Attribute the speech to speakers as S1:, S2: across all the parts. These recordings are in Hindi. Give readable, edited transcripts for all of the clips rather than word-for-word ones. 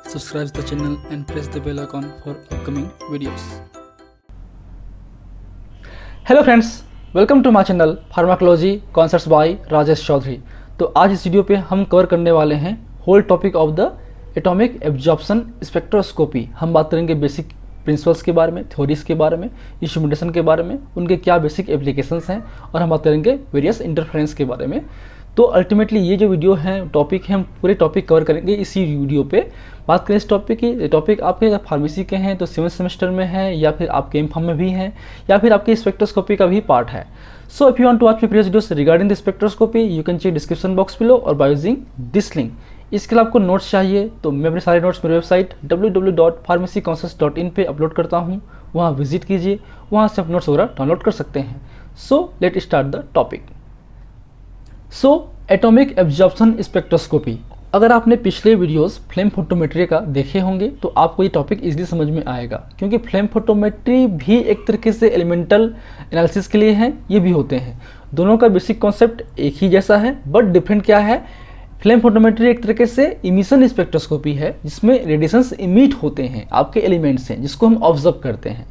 S1: subscribe the channel and press the bell icon for upcoming videos.
S2: Hello friends, welcome to my channel pharmacology concepts by Rajesh Chaudhary. तो आज इस वीडियो पे हम कवर करने वाले हैं whole topic of the atomic absorption spectroscopy. हम बात करेंगे बेसिक प्रिंसिपल्स के बारे में, थ्योरीज के बारे में, इंस्ट्रूमेंटेशन के बारे में, उनके क्या बेसिक एप्लीकेशंस हैं, और हम बात करेंगे वेरियस इंटरफेरेंस के बारे में। तो अल्टीमेटली ये जो वीडियो है टॉपिक है, हम पूरे टॉपिक कवर करेंगे इसी वीडियो पे। बात करें इस टॉपिक की, ये टॉपिक आपके अगर फार्मेसी के हैं तो 7th सेमेस्टर में है, या फिर आपके एम फार्म में भी हैं, या फिर आपके स्पेक्ट्रोस्कोपी का भी पार्ट है। So if you want to watch my previous videos regarding the spectroscopy you can check description box below और बाय यूजिंग दिस लिंक। इसके लिए आपको नोट्स चाहिए तो मैं अपने सारे नोट्स मेरी वेबसाइट www.pharmacyconcepts.in पे अपलोड करता हूँ, वहाँ विजिट कीजिए, वहाँ से आप नोट्स वगैरह डाउनलोड कर सकते हैं। So let start the topic. So atomic absorption spectroscopy, अगर आपने पिछले वीडियोस फ्लेम फोटोमेट्री का देखे होंगे तो आपको ये टॉपिक इजीली समझ में आएगा, क्योंकि फ्लेम फोटोमेट्री भी एक तरीके से एलिमेंटल एनालिसिस के लिए हैं, ये भी होते हैं। दोनों का बेसिक कॉन्सेप्ट एक ही जैसा है, बट डिफरेंट क्या है, फ्लेम फोटोमेट्री एक तरीके से इमिशन स्पेक्ट्रोस्कोपी है जिसमें रेडिएशंस इमिट होते हैं, आपके एलिमेंट्स हैं जिसको हम ऑब्जर्व करते हैं।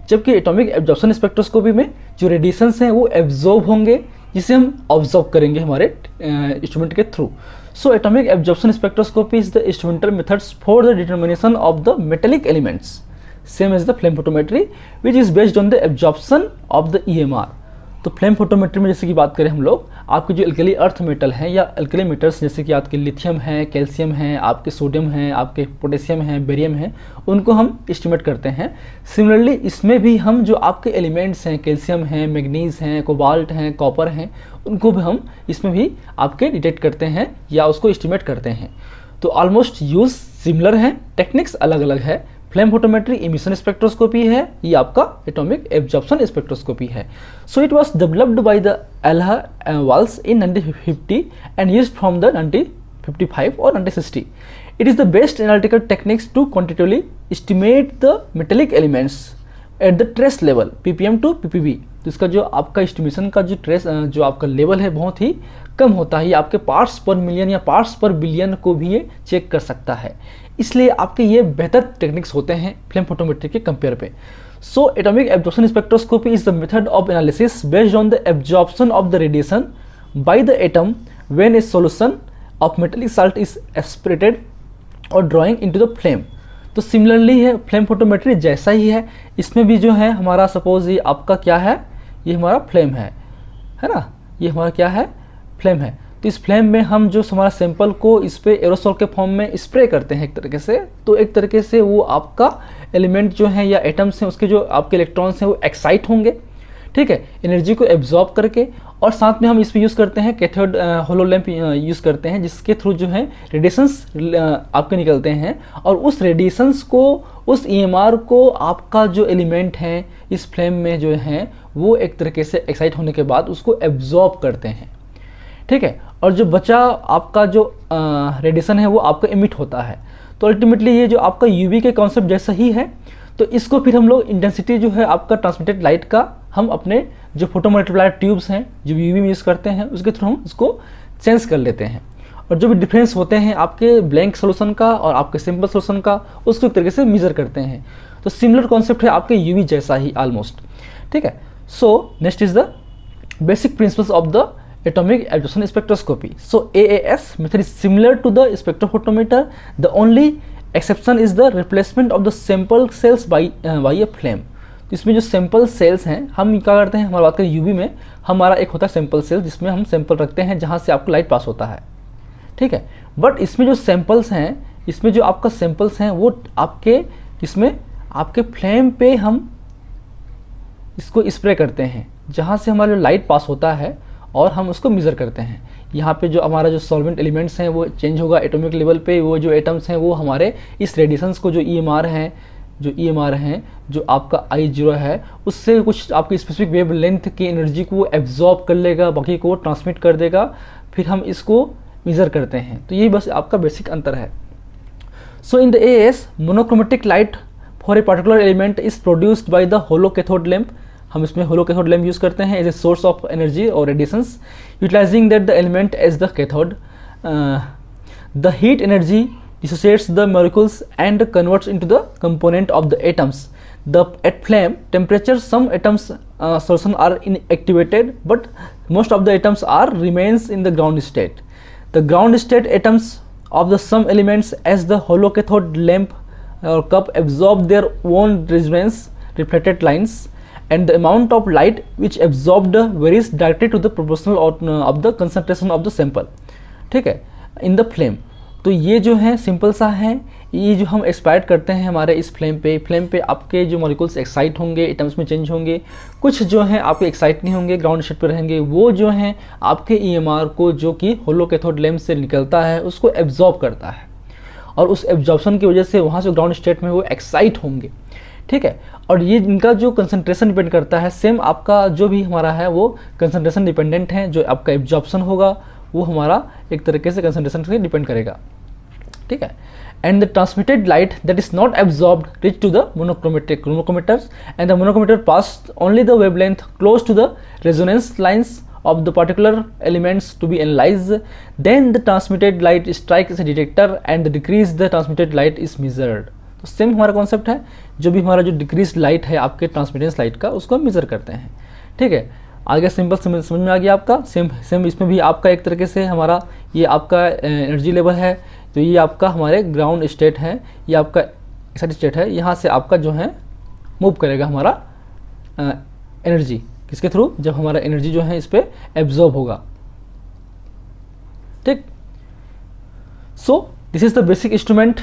S2: जबकि एटॉमिक एब्जॉर्प्शन स्पेक्ट्रोस्कोपी में जो रेडिएशंस हैं वो एब्जॉर्ब होंगे, जिसे हम ऑब्जर्व करेंगे हमारे इंस्ट्रूमेंट के थ्रू। So atomic absorption spectroscopy is the instrumental methods for the determination of the metallic elements, same as the flame photometry which is based on the absorption of the EMR। तो फ्लेम फोटोमेट्री में जैसे कि बात करें हम लोग, आपके जो अल्कली अर्थ मेटल हैं या अल्कली मेटल्स जैसे कि आपके लिथियम है, कैल्शियम है, आपके सोडियम है, आपके पोटेशियम है, बेरियम है, उनको हम एस्टिमेट करते हैं। सिमिलरली इसमें भी हम जो आपके एलिमेंट्स हैं, कैल्शियम है, मैग्नीज हैं, कोबाल्ट हैं, कॉपर हैं, उनको भी हम इसमें भी आपके डिटेक्ट करते हैं या उसको एस्टिमेट करते हैं। तो ऑलमोस्ट यूज सिमिलर हैं, टेक्निक्स अलग अलग है। फ्लेम फोटोमेट्री इमिशन स्पेक्ट्रोस्कोपी है, ये आपका एटॉमिक एब्जॉर्प्शन स्पेक्ट्रोस्कोपी है। So it was developed by the Walsh in 1950 and used from the 1955 और 1960। It is the best analytical techniques to quantitatively estimate the metallic elements at the trace level ppm to ppb। तो इसका जो आपका एस्टिमेशन का जो ट्रेस जो आपका लेवल है बहुत ही कम होता है, ये आपके पार्ट्स पर मिलियन या पार्ट्स पर बिलियन को भी ये चेक कर सकता है, इसलिए आपके ये बेहतर टेक्निक्स होते हैं फ्लेम फोटोमेट्री के कंपेयर पे। सो atomic absorption spectroscopy is the method of analysis based on the absorption of the radiation by the atom when A solution of metallic salt is aspirated और ड्रॉइंग इनटू द फ्लेम। तो सिमिलरली है फ्लेम फोटोमेट्री जैसा ही है, इसमें भी जो है हमारा सपोज ये आपका क्या है, ये हमारा फ्लेम है ना, ये हमारा क्या है, फ्लेम है। तो इस फ्लेम में हम जो हमारा सैंपल को इस पे एरोसोल के फॉर्म में स्प्रे करते हैं एक तरीके से, तो एक तरीके से वो आपका एलिमेंट जो है या एटम्स हैं उसके जो आपके इलेक्ट्रॉन्स हैं वो एक्साइट होंगे, ठीक है, एनर्जी को एब्जॉर्ब करके। और साथ में हम इसमें यूज़ करते हैं कैथोड होलो लैंप यूज़ करते हैं, जिसके थ्रू जो है रेडिएशंस आपके निकलते हैं, और उस रेडिएशंस को, उस EMR को आपका जो एलिमेंट है इस फ्लेम में जो है वो एक तरीके से एक्साइट होने के बाद उसको एब्जॉर्ब करते हैं, ठीक है। और जो बचा आपका जो रेडिएशन है वो आपका इमिट होता है। तो अल्टीमेटली ये जो आपका UV के कॉन्सेप्ट जैसा ही है, तो इसको फिर हम लोग इंटेंसिटी जो है आपका ट्रांसमिटेड लाइट का हम अपने जो फोटो मल्टीप्लायर ट्यूब्स हैं जो UV में यूज़ करते हैं उसके थ्रू हम इसको चेंज कर लेते हैं। और जो भी डिफरेंस होते हैं आपके ब्लैंक सोल्यूशन का और आपके सिंपल सोल्यूशन का, उसको एक तरीके से मेजर करते हैं। तो सिमिलर कॉन्सेप्ट है आपके UV जैसा ही ऑलमोस्ट, ठीक है। So next is the basic principles of the atomic absorption spectroscopy. So AAS method is similar to the spectrophotometer. The only exception is the replacement of the sample cells by a flame. तो इसमें जो सैंपल सेल्स हैं, हम क्या करते हैं, हमारी बात करें UV में हमारा एक होता है सैंपल सेल जिसमें हम सैंपल रखते हैं जहाँ से आपको लाइट पास होता है, ठीक है। बट इसमें जो सैंपल्स हैं, इसमें जो आपका सैंपल्स हैं वो आपके इसमें आपके फ्लेम पे हम इसको स्प्रे करते हैं जहाँ से हमारा जो लाइट पास होता है, और हम उसको मेज़र करते हैं। यहाँ पे जो हमारा जो सॉल्वेंट एलिमेंट्स हैं वो चेंज होगा एटॉमिक लेवल पे, वो जो एटम्स हैं वो हमारे इस रेडिएशंस को जो EMR हैं, जो आपका I0 है, उससे कुछ आपकी स्पेसिफिक वेव लेंथ की एनर्जी को एब्जॉर्ब कर लेगा, बाकी को ट्रांसमिट कर देगा, फिर हम इसको मेज़र करते हैं। तो यही बस आपका बेसिक अंतर है। So in the AAS monochromatic light for a particular element is produced by the hollow cathode lamp. हम इसमें होलो कैथोड लैंप यूज़ करते हैं as a source of energy और radiations, utilising that the element as the cathode. The heat energy dissociates the molecules and converts into the component of the atoms. At flame temperature, some atoms solution are inactivated, but most of the atoms remains in the ground state. The ground state atoms of the some elements as the hollow cathode lamp or cup absorb their own resonance reflected lines, and the amount of light which absorbed varies directly to the proportional of the concentration of the sample. ठीक है, इन द फ्लेम। तो ये जो है सिंपल सा है, ये जो हम एक्सपायर्ड करते हैं हमारे इस फ्लेम पे आपके जो मॉलिक्यूल्स एक्साइट होंगे, एटम्स में चेंज होंगे, कुछ जो है आपके एक्साइट नहीं होंगे, ग्राउंड स्टेट पे रहेंगे, वो जो है आपके ईएमआर को जो कि होलो कैथोड लैम्प से निकलता है उसको एब्जॉर्ब करता है, और उस एब्जॉर्प्शन की वजह से वहाँ से ग्राउंड स्टेट में वो एक्साइट होंगे। ठीक है, और ये इनका जो कंसंट्रेशन डिपेंड करता है, सेम आपका जो भी हमारा है वो कंसंट्रेशन डिपेंडेंट है। जो आपका एब्जॉर्प्शन होगा वो हमारा एक तरीके से कंसंट्रेशन से डिपेंड करेगा। ठीक है, and the transmitted light that is not absorbed reach to the monochromators and the monochromator pass only the wavelength close to the resonance lines of the particular elements to be analyzed. Then the transmitted light strikes a detector and the decreased the transmitted light is measured. तो सेम हमारा कॉन्सेप्ट है, जो भी हमारा जो डिक्रीज लाइट है आपके ट्रांसमिटेंस लाइट का, उसको हम मेजर करते हैं। ठीक है, आगे सिंपल समझ में आ गया आपका। सेम इसमें भी आपका एक तरीके से हमारा ये आपका एनर्जी लेवल है, तो ये आपका हमारे ग्राउंड स्टेट है, ये आपका एक्साइटेड स्टेट है, यहाँ से आपका जो है मूव करेगा हमारा एनर्जी, किसके थ्रू, जब हमारा एनर्जी जो है इस पर एब्जॉर्ब होगा। ठीक, so this is the basic instrument.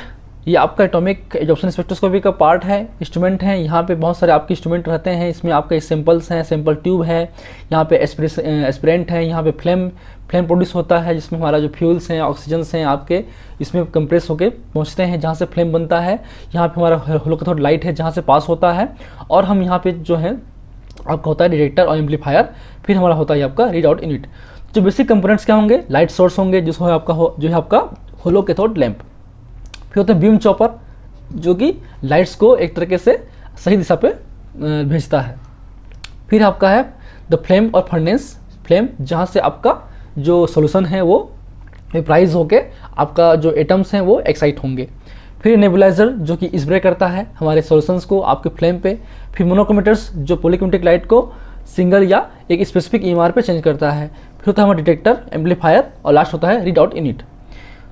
S2: ये आपका एटॉमिक एब्जॉर्प्शन स्पेक्ट्रोस्कोपी का पार्ट है, इंस्ट्रूमेंट है। यहाँ पे बहुत सारे आपके इंस्ट्रूमेंट रहते हैं, इसमें आपके सैंपल्स हैं, सैंपल ट्यूब है, यहाँ पे एस्पिरेंट है, यहाँ पे फ्लेम प्रोड्यूस होता है जिसमें हमारा जो फ्यूल्स हैं, ऑक्सीजन्स हैं आपके इसमें कंप्रेस होके पहुँचते हैं, जहाँ से फ्लेम बनता है। यहाँ पे हमारा होलो कैथोड लाइट है जहाँ से पास होता है, और हम यहाँ पे जो है आपका होता है डिटेक्टर और एम्पलीफायर, फिर हमारा होता है आपका रीड आउट यूनिट। जो बेसिक कंपोनेंट्स क्या होंगे, लाइट सोर्स होंगे जिसको जो है आपका होलो कैथोड लैंप, फिर होता है बीम चॉपर जो कि लाइट्स को एक तरीके से सही दिशा पे भेजता है, फिर आपका है द फ्लेम और फर्नेस, फ्लेम जहाँ से आपका जो सोल्यूशन है वो वेपराइज होके आपका जो एटम्स हैं वो एक्साइट होंगे, फिर नेबुलाइजर जो कि स्प्रे करता है हमारे सॉल्यूशंस को आपके फ्लेम पे, फिर मोनोक्रोमेटर्स जो पॉलीक्रोमेटिक लाइट को सिंगल या एक स्पेसिफिक ईएमआर पे चेंज करता है, फिर होता है हमारा डिटेक्टर, एम्पलीफायर, और लास्ट होता है read out unit.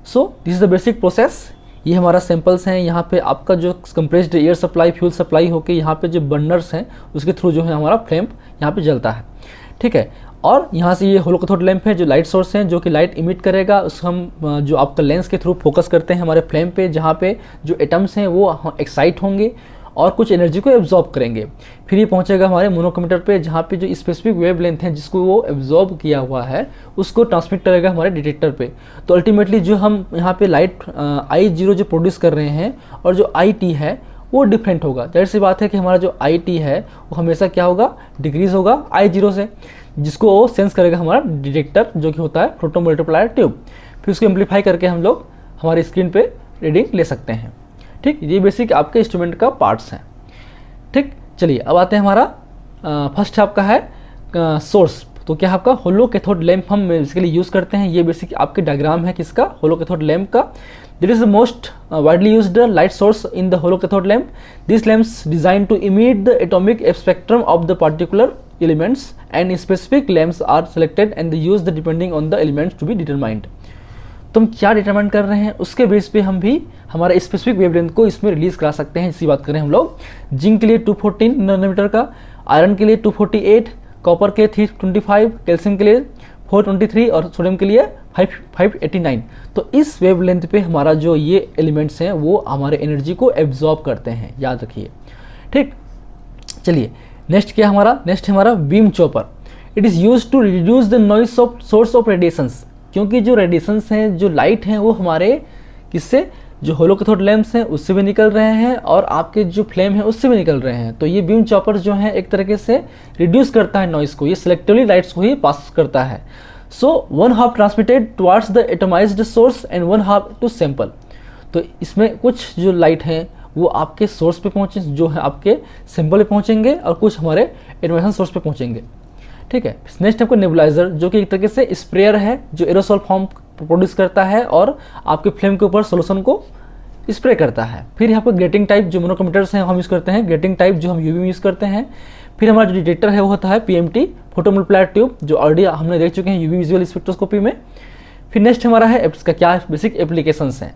S2: So this is the basic process. ये हमारा सैंपल्स हैं, यहाँ पे आपका जो compressed air supply, fuel supply होके यहाँ पे जो बर्नर्स हैं उसके थ्रू जो है हमारा फ्लेम यहाँ पे जलता है। ठीक है, और यहाँ से ये होलो कैथोड लैंप है जो लाइट सोर्स है, जो कि लाइट इमिट करेगा, उसको हम जो आपका लेंस के थ्रू फोकस करते हैं हमारे फ्लेम पे, जहाँ पे जो एटम्स हैं वो एक्साइट होंगे और कुछ एनर्जी को एब्जॉर्ब करेंगे। फिर ये पहुँचेगा हमारे मोनोक्रोमेटर पे, जहाँ पे जो स्पेसिफिक वेवलेंथ है जिसको वो एब्जॉर्ब किया हुआ है उसको ट्रांसमिट करेगा हमारे डिटेक्टर पे। तो अल्टीमेटली जो हम यहाँ पे लाइट I0 जो प्रोड्यूस कर रहे हैं और जो IT है वो डिफरेंट होगा। जाहिर सी बात है कि हमारा जो IT है वो हमेशा क्या होगा, डिक्रीज होगा I0 से, जिसको वो सेंस करेगा हमारा डिटेक्टर जो कि होता है फोटो मल्टीप्लायर ट्यूब। फिर उसको एम्पलीफाई करके हम लोग हमारी स्क्रीन पे रीडिंग ले सकते हैं। ठीक, ये बेसिक आपके इंस्ट्रूमेंट का पार्ट्स हैं। ठीक, चलिए अब आते हैं हमारा फर्स्ट आपका है सोर्स। तो क्या आपका होलो कैथोड लैंप हम बेसिकली यूज़ करते हैं। ये बेसिक आपके डायग्राम है किसका, होलो कैथोड लैंप का। This is the most widely used light source in the hollow cathode lamp. This lamps design to emit the atomic spectrum of the particular elements and specific lamps are selected and they use the depending on the elements to be determined। तो हम क्या डिटरमाइन कर रहे हैं उसके बेस पे हम भी हमारा स्पेसिफिक वेवलेंथ को इसमें रिलीज करा सकते हैं। इसी बात करें हम लोग, जिंक के लिए 214 नैनोमीटर का, आयरन के लिए 248, कॉपर के 325, कैल्शियम के लिए 423 और सोडियम के लिए 589। तो इस वेवलेंथ पे हमारा जो ये एलिमेंट्स हैं वो हमारे एनर्जी को एब्जॉर्ब करते हैं, याद रखिए। ठीक, चलिए नेक्स्ट क्या हमारा, नेक्स्ट है हमारा beam chopper. It is use to reduce the noise of source of radiations, क्योंकि जो रेडिएशंस हैं, जो लाइट हैं वो हमारे किससे, जो होलो कैथोड लैंप्स हैं उससे भी निकल रहे हैं और आपके जो फ्लेम है उससे भी निकल रहे हैं। तो ये बीम चॉपर जो है एक तरीके से रिड्यूस करता है नॉइस को, ये सिलेक्टिवली लाइट्स को ही पास करता है। So 1/2 transmitted towards the atomised source and 1/2 to sample. तो इसमें कुछ जो लाइट हैं वो आपके सोर्स पे पहुँचे, जो है आपके सैंपल पे पहुँचेंगे, और कुछ हमारे एटमाइजेशन सोर्स पे पहुँचेंगे। ठीक है, नेक्स्ट आपको नेबुलाइजर जो कि एक तरीके से स्प्रेयर है जो एरोसोल फॉर्म प्रोड्यूस करता है और आपके फ्लेम के ऊपर सोल्यूशन को स्प्रे करता है। फिर यहाँ पर ग्रेटिंग टाइप जो मोनोकोमीटर्स हैं हम यूज़ करते हैं, ग्रेटिंग टाइप जो हम यूवी में यूज़ करते हैं। फिर हमारा जो डिटेक्टर है वो होता है पीएमटी, फोटोमल्टीप्लायर ट्यूब, जो ऑलरेडी हमने देख चुके हैं यूवी विजुअल स्पेक्ट्रोस्कोपी में। फिर नेक्स्ट हमारा है इसका क्या बेसिक एप्लीकेशंस हैं।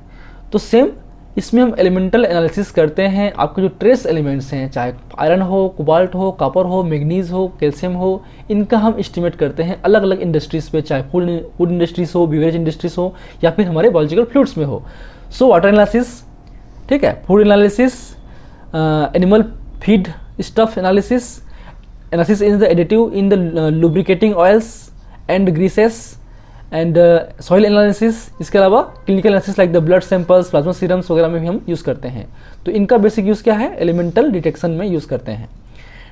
S2: तो सेम इसमें हम एलिमेंटल एनालिसिस करते हैं। आपके जो ट्रेस एलिमेंट्स हैं, चाहे आयरन हो, कोबाल्ट हो, कॉपर हो, मैग्नीज हो, कैल्शियम हो, इनका हम एस्टिमेट करते हैं अलग अलग इंडस्ट्रीज़ पे, चाहे फूड इंडस्ट्रीज हो, बीवरेज इंडस्ट्रीज हो, या फिर हमारे बायोलॉजिकल फ्लूइड्स में हो। सो वाटर एनालिसिस, ठीक है, food analysis, animal feed stuff analysis, analysis in the additive in the lubricating oils and greases and soil analysis. इसके अलावा clinical analysis like the blood samples, plasma serums वगैरह में भी हम यूज़ करते हैं। तो इनका बेसिक यूज़ क्या है, एलिमेंटल डिटेक्शन में यूज़ करते हैं।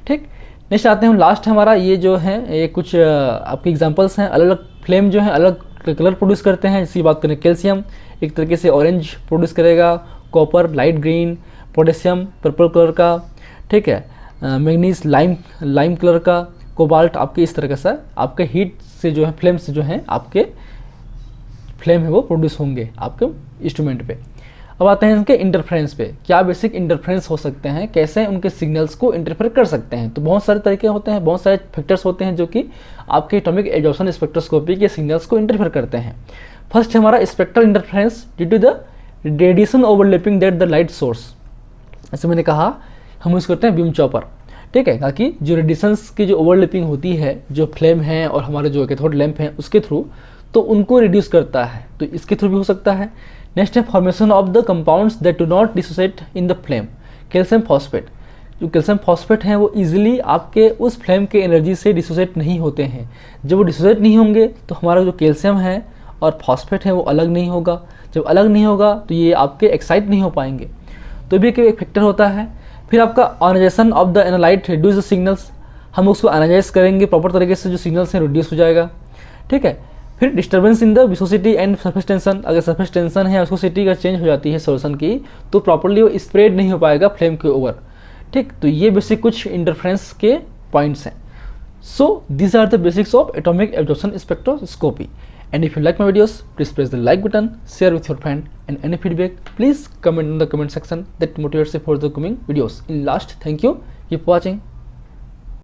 S2: ठीक, नेक्स्ट आते हैं हम, लास्ट हमारा ये जो है ये कुछ आपके एग्जांपल्स हैं। अलग अलग फ्लेम जो है अलग कलर प्रोड्यूस करते हैं। इसी बात करें, कैल्शियम एक तरीके से ऑरेंज प्रोड्यूस करेगा, copper light green, potassium purple colour का, ठीक है, मैग्नीज लाइम कलर का, कोबाल्ट आपके इस तरह से आपके हीट से जो है, फ्लेम से जो है आपके फ्लेम है वो प्रोड्यूस होंगे आपके इंस्ट्रूमेंट पे। अब आते हैं इनके इंटरफ्रेंस पे, क्या बेसिक इंटरफ्रेंस हो सकते हैं, कैसे उनके सिग्नल्स को इंटरफेयर कर सकते हैं। तो बहुत सारे तरीके होते हैं, बहुत सारे फैक्टर्स होते हैं जो कि आपके एटॉमिक एब्जॉर्प्शन स्पेक्ट्रोस्कोपी के सिग्नल्स को इंटरफेयर करते हैं। फर्स्ट हमारा spectral interference due to the radiation overlapping that the light source. ऐसे मैंने कहा हम यूज़ करते हैं बीम चॉपर, ठीक है, ताकि जो रेडिएशंस की जो ओवरलैपिंग होती है जो फ्लेम है और हमारे जो कैथोड लैंप हैं उसके थ्रू, तो उनको रिड्यूस करता है। तो इसके थ्रू भी हो सकता है। नेक्स्ट है formation of the compounds that do not dissociate in the flame. Calcium phosphate, जो कैल्शियम फॉस्फेट हैं वो इजीली आपके उस फ्लेम के एनर्जी से डिसोसिएट नहीं होते हैं। जब वो डिसोसिएट नहीं होंगे तो हमारा जो कैल्शियम है और फॉस्फेट है वो अलग नहीं होगा। जब अलग नहीं होगा तो ये आपके एक्साइट नहीं हो पाएंगे, तो भी एक फैक्टर होता है। फिर आपका ionization of the analyte reduce the signals, हम उसको आयोनाइज करेंगे प्रॉपर तरीके से, जो सिग्नल्स हैं रिड्यूस हो जाएगा, ठीक है। फिर disturbance in the viscosity and surface tension, अगर सरफेस टेंशन है विस्कोसिटी का चेंज हो जाती है सॉल्यूशन की, तो प्रॉपर्ली वो स्प्रेड नहीं हो पाएगा फ्लेम के ओवर, ठीक। तो ये बेसिक कुछ इंटरफ्रेंस के पॉइंट्स हैं। So these are the basics of atomic absorption spectroscopy. And if you like my videos, please press the like button, share with your friend, and any feedback, please comment in the comment section. That motivates me for the coming videos. In last, thank you. Keep watching.